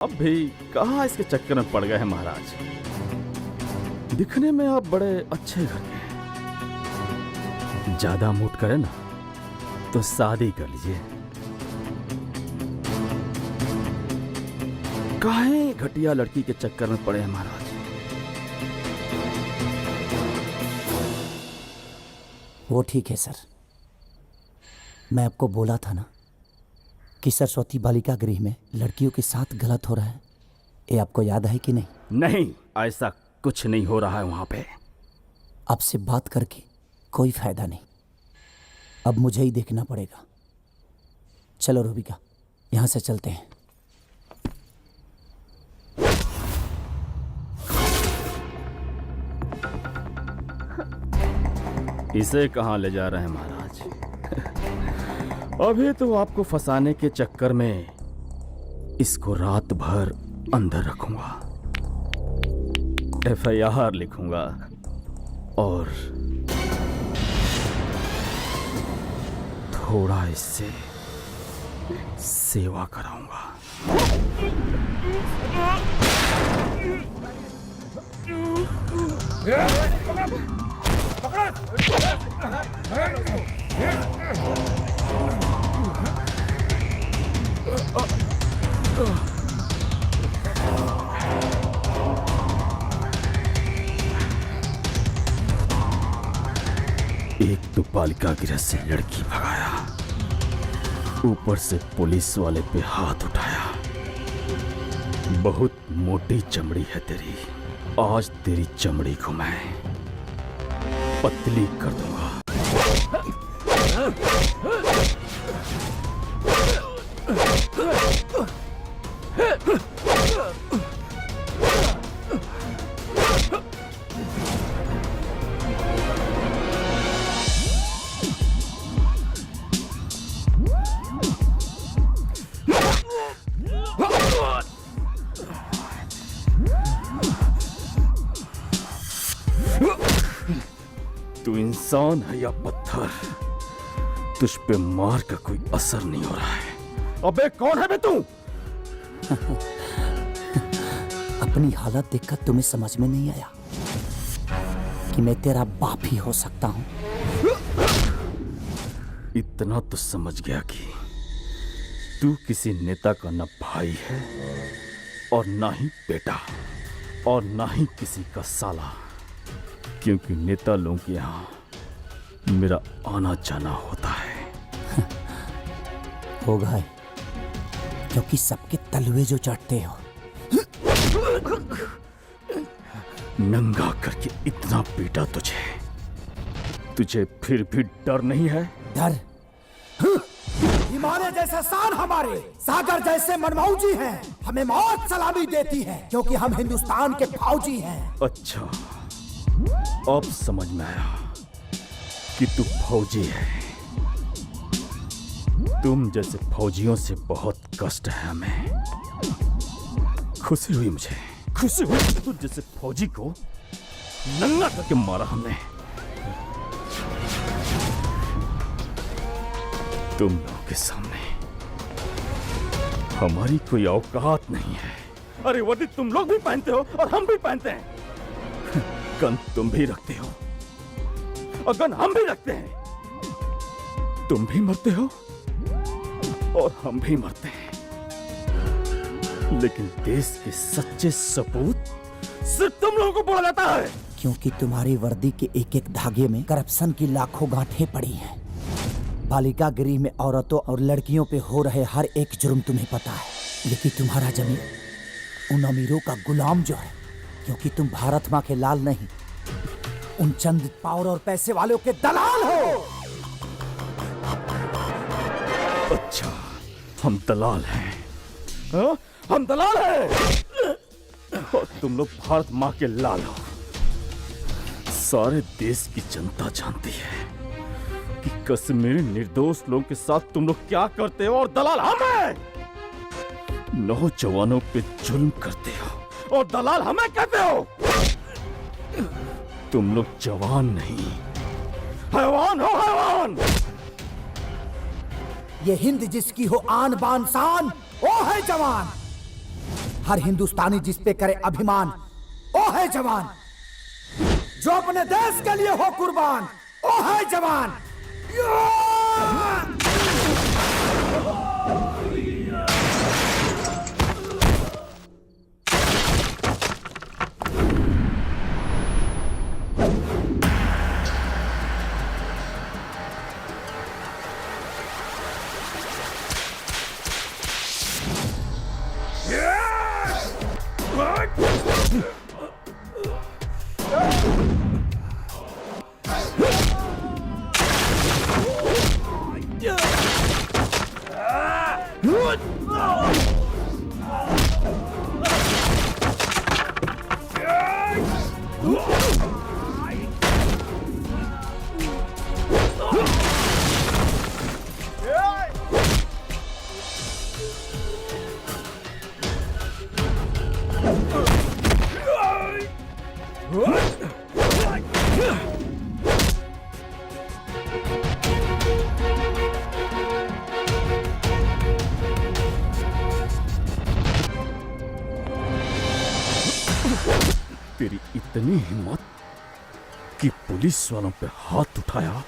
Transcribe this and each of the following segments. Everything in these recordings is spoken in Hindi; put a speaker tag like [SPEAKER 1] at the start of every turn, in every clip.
[SPEAKER 1] अब भी कहाँ इसके चक्कर में पड़ गए हैं महाराज। दिखने में आप बड़े अच्छे घर के हैं, ज्यादा मूड करे ना तो शादी कर लीजिए। काहे घटिया लड़की के चक्कर में पड़े हैं महाराज।
[SPEAKER 2] वो ठीक है सर, मैं आपको बोला था ना कि सरस्वती बालिका गृह में लड़कियों के साथ गलत हो रहा है। ये आपको याद है कि नहीं?
[SPEAKER 1] नहीं, ऐसा कुछ नहीं हो रहा है वहां पे।
[SPEAKER 2] आपसे बात करके कोई फायदा नहीं, अब मुझे ही देखना पड़ेगा। चलो रूबिका, यहां से चलते हैं।
[SPEAKER 1] इसे कहां ले जा रहे हैं महाराज? अभी तो आपको फंसाने के चक्कर में इसको रात भर अंदर रखूंगा, FIR लिखूंगा और थोड़ा इससे सेवा कराऊंगा। एक तो बालिका गृह से लड़की भगाया, ऊपर से पुलिस वाले पे हाथ उठाया। बहुत मोटी चमड़ी है तेरी, आज तेरी चमड़ी को मैं पतली कर दूंगा। तू इंसान है या पत्थर, तुझ पे मार का कोई असर नहीं हो रहा है। अबे कौन है बे तू?
[SPEAKER 2] अपनी हालत देखकर तुम्हें समझ में नहीं आया कि मैं तेरा बाप ही हो सकता हूं?
[SPEAKER 1] इतना तो समझ गया कि तू किसी नेता का न भाई है और ना ही बेटा और ना ही किसी का साला, क्योंकि नेता लोगों के यहाँ मेरा आना जाना होता है।
[SPEAKER 2] होगा है, क्योंकि सबके तलवे जो चढ़ते हो।
[SPEAKER 1] नंगा करके इतना पीटा तुझे फिर भी डर नहीं है?
[SPEAKER 2] डर? हिमालय जैसे शान हमारे, सागर जैसे मनमौजी हैं, हमें मौत सलामी देती है क्योंकि हम हिंदुस्तान के फौजी हैं।
[SPEAKER 1] अच्छा, अब समझ में आया कि तू फौजी है। तुम जैसे फौजियों से बहुत कष्ट है हमें। खुशी हुई मुझे, खुशी हुई कि तू जैसे फौजी को नंगा करके मारा हमने। तुम लोगों के सामने हमारी कोई औकात नहीं है। अरे वर्दी तुम लोग भी पहनते हो और हम भी पहनते हैं। गन तुम भी रखते हो और गन हम भी रखते हैं। तुम भी मरते हो और हम भी मरते हैं, लेकिन देश के सच्चे सपूत सिर्फ तुम लोगों को बोला जाता है।
[SPEAKER 2] क्योंकि तुम्हारी वर्दी के एक एक धागे में करप्शन की लाखों गांठें पड़ी हैं। बालिका गृह में औरतों और लड़कियों पे हो रहे हर एक जुर्म तुम्हें पता है, लेकिन तुम्हारा जमीन उन अमीरों का गुलाम जो है, क्योंकि तुम भारत माँ के लाल नहीं, उन चंद पावर और पैसे वालों के दलाल हो।
[SPEAKER 1] अच्छा, हम दलाल हैं? हाँ? हम दलाल हैं और तुम लोग भारत माँ के लाल हो। सारे देश की जनता जानती है कि कश्मीरी निर्दोष लोगों के साथ तुम लोग क्या करते हो, और दलाल हम हैं। नौजवानों पे जुल्म करते हो और दलाल हमें कहते हो। तुम लोग जवान नहीं, हैवान हो, हैवान।
[SPEAKER 2] ये हिंद जिसकी हो आन बान शान, वो है जवान। हर हिंदुस्तानी जिस पे करे अभिमान, ओ है जवान। जो अपने देश के लिए हो कुर्बान, ओ है जवान।
[SPEAKER 1] तेरी इतनी हिम्मत कि पुलिस वालों पे हाथ उठाया।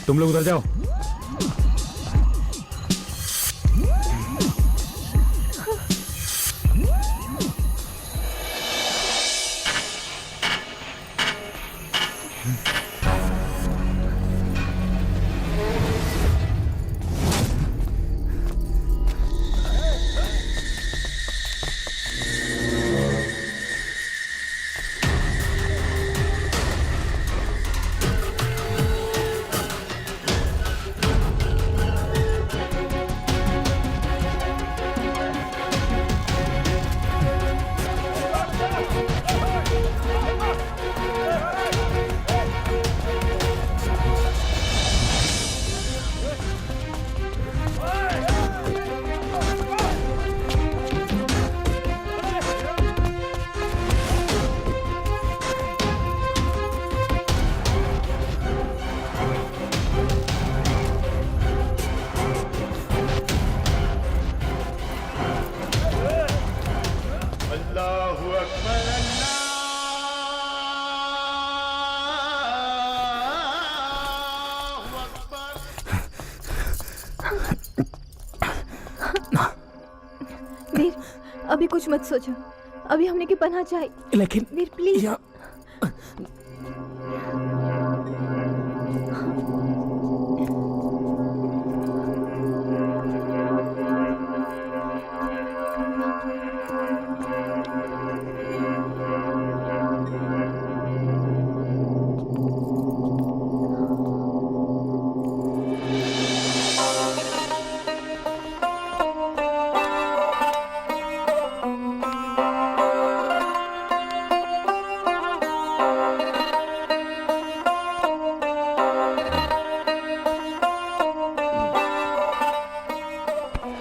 [SPEAKER 3] तुम लोग उधर जाओ।
[SPEAKER 4] वीर, अभी कुछ मत सोचो। अभी हमने की पनाह चाहिए।
[SPEAKER 3] लेकिन
[SPEAKER 4] वीर प्लीज।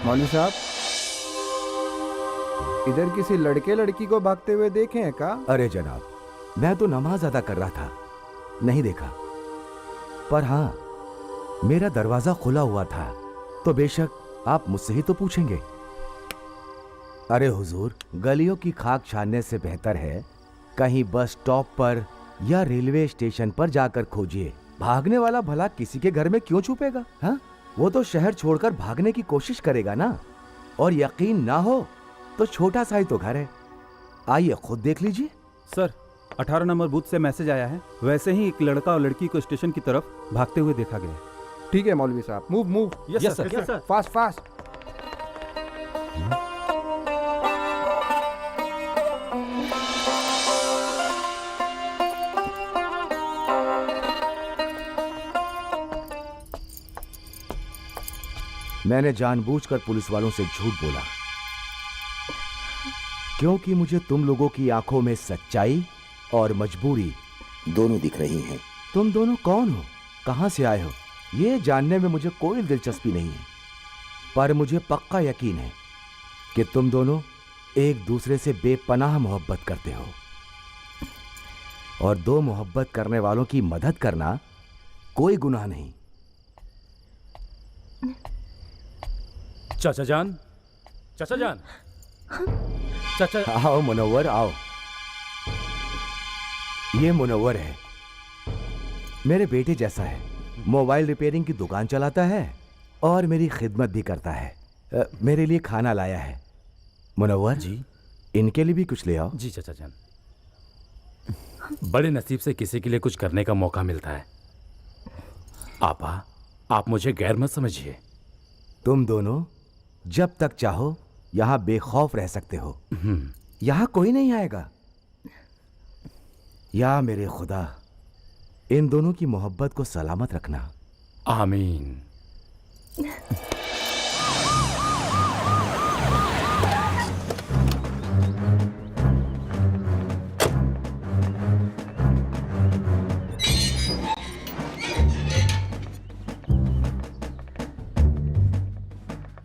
[SPEAKER 3] मौलवी साहब, इधर किसी लड़के लड़की को भागते हुए देखे हैं का?
[SPEAKER 5] अरे जनाब, मैं तो नमाज अदा कर रहा था, नहीं देखा। पर हाँ, मेरा दरवाजा खुला हुआ था, तो बेशक आप मुझसे ही तो पूछेंगे। अरे हुजूर, गलियों की खाक छानने से बेहतर है कहीं बस स्टॉप पर या रेलवे स्टेशन पर जाकर खोजिए। भागने वाला भला किसी के घर में क्यों छुपेगा? हाँ, वो तो शहर छोड़कर भागने की कोशिश करेगा ना। और यकीन ना हो तो छोटा सा ही तो घर है, आइए खुद देख लीजिए।
[SPEAKER 6] सर, 18 नंबर बूथ से मैसेज आया है, वैसे ही एक लड़का और लड़की को स्टेशन की तरफ भागते हुए देखा गया है।
[SPEAKER 3] ठीक है मौलवी साहब, move move.
[SPEAKER 6] Yes sir.
[SPEAKER 3] Fast fast.
[SPEAKER 5] मैंने जानबूझकर पुलिस वालों से झूठ बोला, क्योंकि मुझे तुम लोगों की आंखों में सच्चाई और मजबूरी दोनों दिख रही हैं। तुम दोनों कौन हो, कहां से आए हो, ये जानने में मुझे कोई दिलचस्पी नहीं है, पर मुझे पक्का यकीन है कि तुम दोनों एक दूसरे से बेपनाह मोहब्बत करते हो, और दो मोहब्बत करने वालों की मदद करना कोई गुनाह नहीं।
[SPEAKER 1] चाचा जान, चाचा जान, चाचा।
[SPEAKER 5] आओ मुनव्वर, आओ। ये मुनव्वर है, मेरे बेटे जैसा है। मोबाइल रिपेयरिंग की दुकान चलाता है और मेरी खिदमत भी करता है। मेरे लिए खाना लाया है। मुनव्वर
[SPEAKER 1] जी,
[SPEAKER 5] इनके लिए भी कुछ ले आओ।
[SPEAKER 1] जी चाचा जान। बड़े नसीब से किसी के लिए कुछ करने का मौका मिलता है। आपा, आप मुझे गैर मत समझिए।
[SPEAKER 5] तुम दोनों जब तक चाहो यहां बेखौफ रह सकते हो, यहां कोई नहीं आएगा। या मेरे खुदा, इन दोनों की मोहब्बत को सलामत रखना।
[SPEAKER 1] आमीन।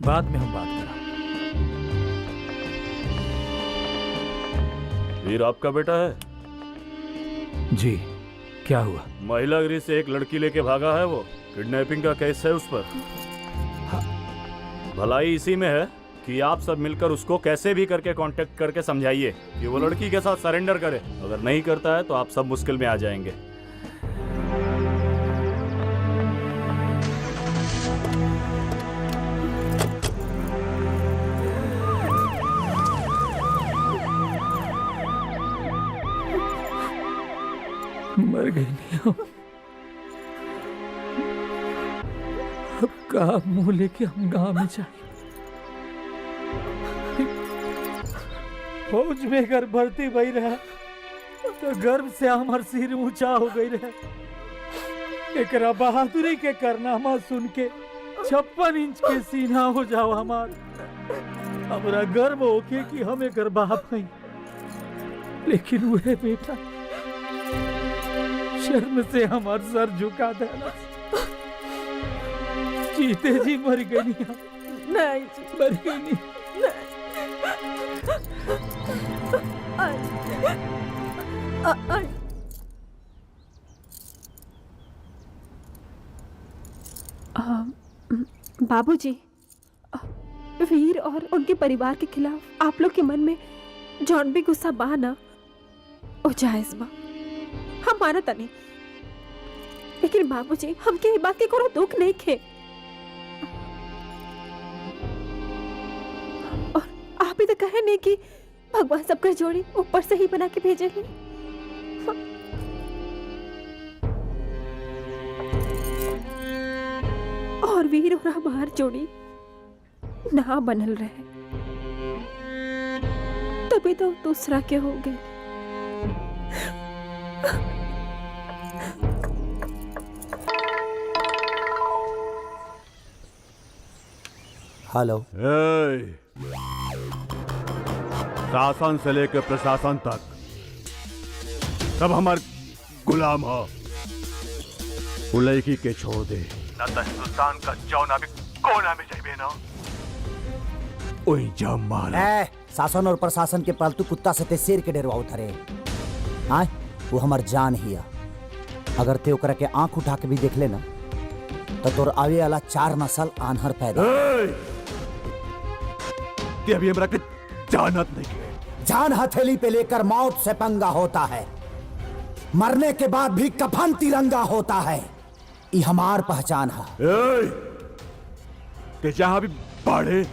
[SPEAKER 1] बाद में हम बात करें।
[SPEAKER 7] वीर आपका बेटा है?
[SPEAKER 1] जी, क्या हुआ?
[SPEAKER 7] महिला गृह से एक लड़की लेके भागा है, वो किडनैपिंग का केस है उस पर। भलाई इसी में है कि आप सब मिलकर उसको कैसे भी करके कांटेक्ट करके समझाइए कि वो लड़की के साथ सरेंडर करे। अगर नहीं करता है तो आप सब मुश्किल में आ जाएंगे।
[SPEAKER 1] मर गई नहीं हम। अब कहा मुंह लेके हम गांव में जाए। फौज में अगर भर्ती भई रहा तो गर्व से हमार सिर ऊंचा हो गई रहा। एकरा बहादुरी के कारनामा सुन के 56 इंच के सीना हो जाओ हमार। हमरा गर्व होके कि हम एकर बाप हई, लेकिन वह बेटा शर्म से हमार सर झुका देना। जीते जी मर गई नहीं जी, मर गई नहीं।
[SPEAKER 4] बाबूजी, वीर और उनके परिवार के खिलाफ आप लोग के मन में जौन भी गुस्सा बा ना, ओ जायज बा, हम मानता नहीं। लेकिन बाबूजी, हमके ये बात के कोनो दुख नहीं खे। और आप ही तो कहे नहीं कि भगवान सबका जोड़ी ऊपर से ही बना के भेजे हैं। और वीर और हमार जोड़ी ना बनल रहे, तभी तो दूसरा के हो गए।
[SPEAKER 2] हेलो।
[SPEAKER 7] शासन से लेकर प्रशासन तक सब हमारे गुलाम हो। उलैकी के छोड़ दे, न तो हिंदुस्तान का जौना भी कोना में जाइबे ना,
[SPEAKER 5] ओए जा मारा।
[SPEAKER 2] ए, शासन और प्रशासन के पालतू कुत्ता से ते शेर के डेरवा उतरे। हाँ, वो हमार जान ही है। अगर ते ओकरा के आंख उठा के भी देख लेना तो तोर आवे वाला 4 नस्ल आन्हर पैदा।
[SPEAKER 5] ते अभी हमरा के जानत नहीं।
[SPEAKER 2] जान हथेली पे लेकर मौत से पंगा होता है, मरने के बाद भी कफन तिरंगा होता है। ये हमार पहचान है।
[SPEAKER 5] ते जहां भी बाढ़े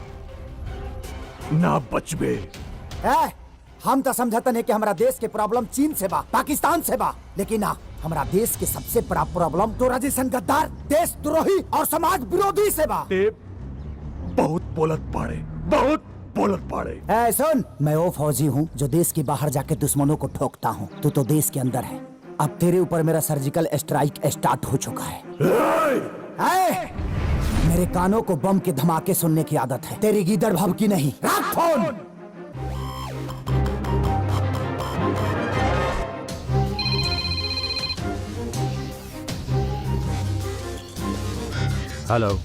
[SPEAKER 5] ना बचबे।
[SPEAKER 2] हम तो समझते नहीं कि हमारा देश के प्रॉब्लम चीन से बा, पाकिस्तान से बा, लेकिन ना, हमारा देश के सबसे बड़ा प्रॉब्लम तोरा जैसन गद्दार, देशद्रोही और समाज विरोधी से बा।
[SPEAKER 5] ते बहुत बोलत पाड़े, बहुत बोलत पाड़े।
[SPEAKER 2] सुन, मैं वो फौजी हूँ जो देश के बाहर जाके दुश्मनों को ठोकता हूँ। तू तो देश के अंदर है। अब तेरे ऊपर मेरा सर्जिकल स्ट्राइक स्टार्ट हो चुका है। मेरे कानों को बम के धमाके सुनने की आदत है, तेरी गीदड़ भभकी नहीं। रख फोन।
[SPEAKER 6] हेलो।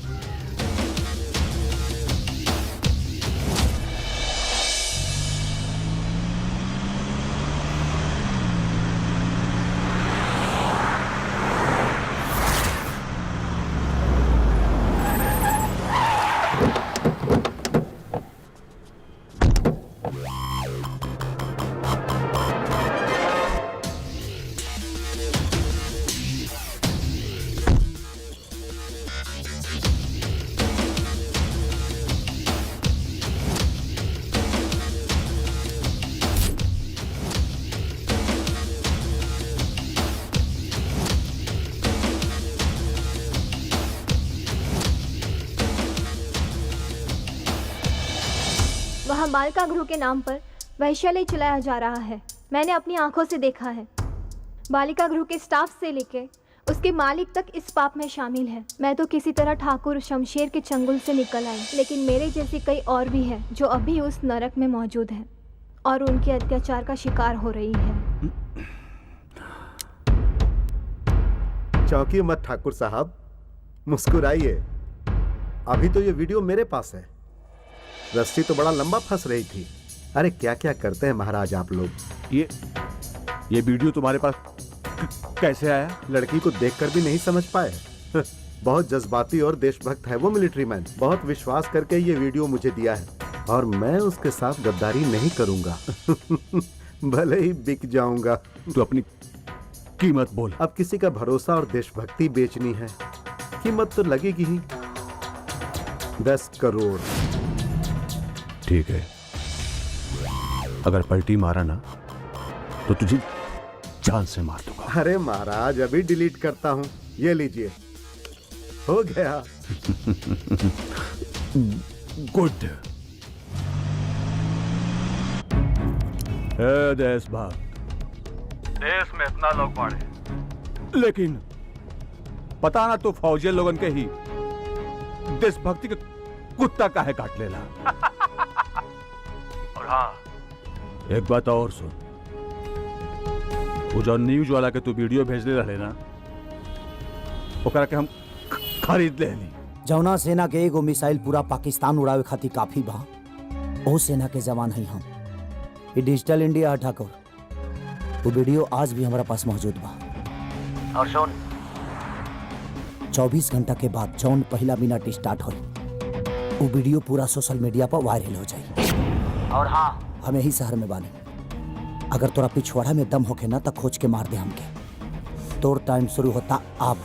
[SPEAKER 8] वहाँ बालिका गृह के नाम पर वैश्यालय चलाया जा रहा है। मैंने अपनी आंखों से देखा है। बालिका गृह के स्टाफ से लेके उसके मालिक तक इस पाप में शामिल है। मैं तो किसी तरह ठाकुर शमशेर के चंगुल से निकल आई, लेकिन मेरे जैसे कई और भी हैं जो अभी उस नरक में मौजूद हैं और उनके अत्याचार का शिकार हो रही है।
[SPEAKER 9] चौंकिए मत ठाकुर साहब, मुस्कुराइए। अभी तो ये वीडियो मेरे पास है। रस्सी तो बड़ा लंबा फंस रही थी। अरे क्या क्या करते हैं महाराज आप लोग।
[SPEAKER 5] ये वीडियो तुम्हारे पास कैसे आया?
[SPEAKER 9] लड़की को देखकर भी नहीं समझ पाए। बहुत जज्बाती और देशभक्त है वो मिलिट्री मैन। बहुत विश्वास करके ये वीडियो मुझे दिया है और मैं उसके साथ गद्दारी नहीं करूंगा। भले ही बिक जाऊंगा।
[SPEAKER 5] तू अपनी कीमत बोल।
[SPEAKER 9] अब किसी का भरोसा और देशभक्ति बेचनी है, कीमत तो लगेगी ही। 10 करोड़।
[SPEAKER 5] ठीक है, अगर पलटी मारा ना तो तुझे जान से मार दूंगा।
[SPEAKER 9] अरे महाराज, अभी डिलीट करता हूं। ये लीजिए, हो गया।
[SPEAKER 5] गुड। देशभक्त, देश में इतना लोग मारे, लेकिन पता ना तो फौजी लोगन के ही देशभक्ति के कुत्ता काहे काट लेला। और हाँ, एक बात और सुन, वो जो न्यूज वाला के तू वीडियो भेजले रहे ना, ओकरा के हम खरीद ले ली।
[SPEAKER 2] जौना सेना के एगो मिसाइल पूरा पाकिस्तान उड़ावे खातिर काफी बा, ओ सेना के जवान है हम। ये डिजिटल इंडिया है ठाकुर। वो वीडियो आज भी हमारा पास मौजूद बा। और सुन, 24 घंटा के बाद जौन पहला मिनट स्टार्ट हो, वो वीडियो पूरा सोशल मीडिया पर वायरल हो जाए। और हाँ, हम यही शहर में बानी। अगर तोरा पिछवाड़ा में दम होके ना तो खोज के मार दे हमके। तोर टाइम शुरू होता अब।